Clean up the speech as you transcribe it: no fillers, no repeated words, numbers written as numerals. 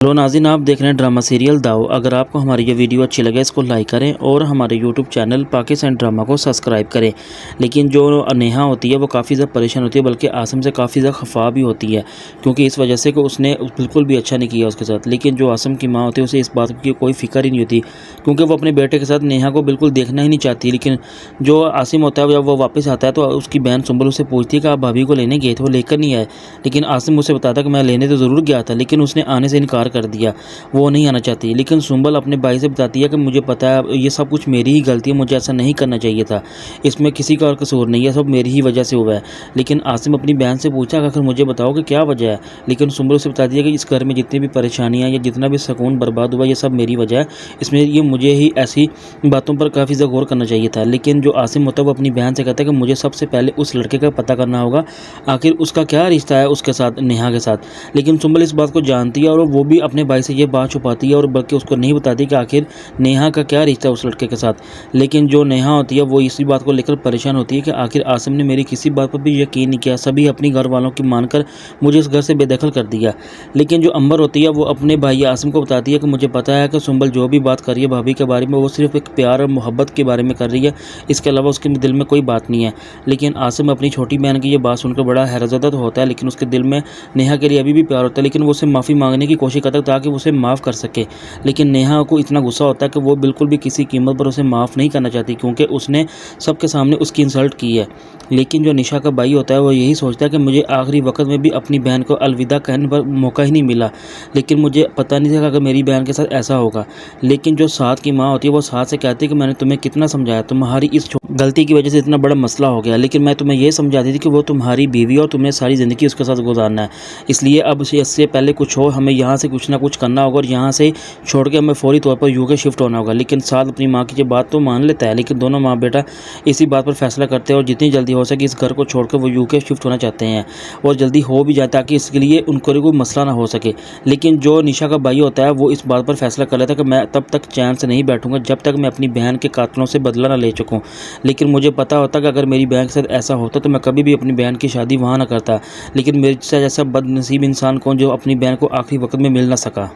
Hello नाज़रीन, आप देख रहे हैं ड्रामा सीरियल दाव। अगर आपको हमारी ये वीडियो अच्छी लगे इसको लाइक करें और हमारे यूट्यूब चैनल पाकिस्तान ड्रामा को सब्सक्राइब करें। लेकिन जो नेहा होती है वो काफ़ी ज़्यादा परेशान होती है, बल्कि आसिम से काफ़ी ज़्यादा खफा भी होती है, क्योंकि इस वजह से कि उसने बिल्कुल भी अच्छा नहीं किया उसके साथ। लेकिन जो आसिम की माँ होती है उसे इस बात की कोई फिक्र ही नहीं होती, क्योंकि वो अपने बेटे के साथ नेहा को बिल्कुल देखना ही नहीं चाहती। लेकिन जो आसिम होता है जब वो वापस आता है तो उसकी बहन सुंबल उससे पूछती है कि आप भाभी को लेने गए थे, वो लेकर नहीं आए। लेकिन आसिम उसे बताता है कि मैं लेने तो ज़रूर गया था, लेकिन उसने आने से इनकार कर दिया, वो नहीं आना चाहती। लेकिन सुंबल अपने भाई से बताती है कि मुझे पता है ये सब कुछ मेरी ही गलती है, मुझे ऐसा नहीं करना चाहिए था, इसमें किसी का और कसूर नहीं है, सब मेरी ही वजह से हुआ है। लेकिन आसिम अपनी बहन से पूछा कि आखिर मुझे बताओ कि क्या वजह है। लेकिन सुंबल उसे बताती है कि इस घर में जितनी भी परेशानियाँ या जितना भी सुकून बर्बाद हुआ ये सब मेरी वजह है, इसमें ये मुझे ही ऐसी बातों पर काफ़ी ज़्यादा गौर करना चाहिए था। लेकिन जो आसिम होता है वो अपनी बहन से कहता है कि मुझे सबसे पहले उस लड़के का पता करना होगा, आखिर उसका क्या रिश्ता है उसके साथ, नेहा के साथ। लेकिन सुंबल इस बात को जानती है और वो भी अपने भाई से ये बात छुपाती है और बल्कि उसको नहीं बताती कि आखिर नेहा का क्या रिश्ता है उस लड़के के साथ। लेकिन जो नेहा होती है वो इसी बात को लेकर परेशान होती है कि आखिर आसिम ने मेरी किसी बात पर भी यकीन नहीं किया, सभी अपनी घर वालों की मानकर मुझे इस घर से बेदखल कर दिया। लेकिन जो अंबर होती है वो अपने भाई आसिम को बताती है कि मुझे पता है कि सुंबल जो भी बात कर रही है भाभी के बारे में वो सिर्फ एक प्यार और मोहब्बत के बारे में कर रही है, इसके अलावा उसके दिल में कोई बात नहीं है। लेकिन आसिम अपनी छोटी बहन की ये बात सुनकर बड़ा हैरतज़दा तो होता है, लेकिन उसके दिल में नेहा के लिए अभी भी प्यार होता है। लेकिन वो उसे माफ़ी मांगने की कोशिश करता है ताकि वो उसे माफ़ कर सके। लेकिन नेहा को इतना गुस्सा होता है कि वो बिल्कुल भी किसी कीमत पर उसे माफ़ नहीं करना चाहती, क्योंकि उसने सबके सामने उसकी इंसल्ट की है। लेकिन जो निशा का भाई होता है वो यही सोचता है कि मुझे आखिरी वक्त में भी अपनी बहन को अलविदा कहने पर मौका ही नहीं मिला, लेकिन मुझे पता नहीं था कि मेरी बहन के साथ ऐसा होगा। लेकिन जो साथ की माँ होती है वो साथ से कहती है कि मैंने तुम्हें कितना समझाया, तुम्हारी इस गलती की वजह से इतना बड़ा मसला हो गया, लेकिन मैं तुम्हें ये समझाती थी कि वो तुम्हारी बीवी और तुमने सारी ज़िंदगी उसके साथ गुजारना है, इसलिए अब इससे पहले कुछ हो हमें यहाँ से कुछ ना कुछ करना होगा और यहाँ से छोड़ के हमें फौरी तौर पर यूके शिफ्ट होना होगा। लेकिन साथ अपनी माँ की जो बात तो मान लेता है, लेकिन दोनों माँ बेटा इसी बात पर फैसला करते हैं और जितनी जल्दी हो सके इस घर को छोड़कर वो यूके शिफ्ट होना चाहते हैं और जल्दी हो भी जाता है ताकि इसके लिए उनको कोई मसला ना हो सके। लेकिन जो निशा का भाई होता है वो इस बात पर फैसला कर लेता है कि मैं तब तक चैन से नहीं बैठूंगा जब तक मैं अपनी बहन के कातलों से बदला ना ले चुकूँ। लेकिन मुझे पता होता कि अगर मेरी बहन के साथ ऐसा होता तो मैं कभी भी अपनी बहन की शादी वहाँ ना करता। लेकिन मेरे से जैसा बदनसीब इंसान कौन जो अपनी बहन को आखिरी वक्त में मिल ना सका।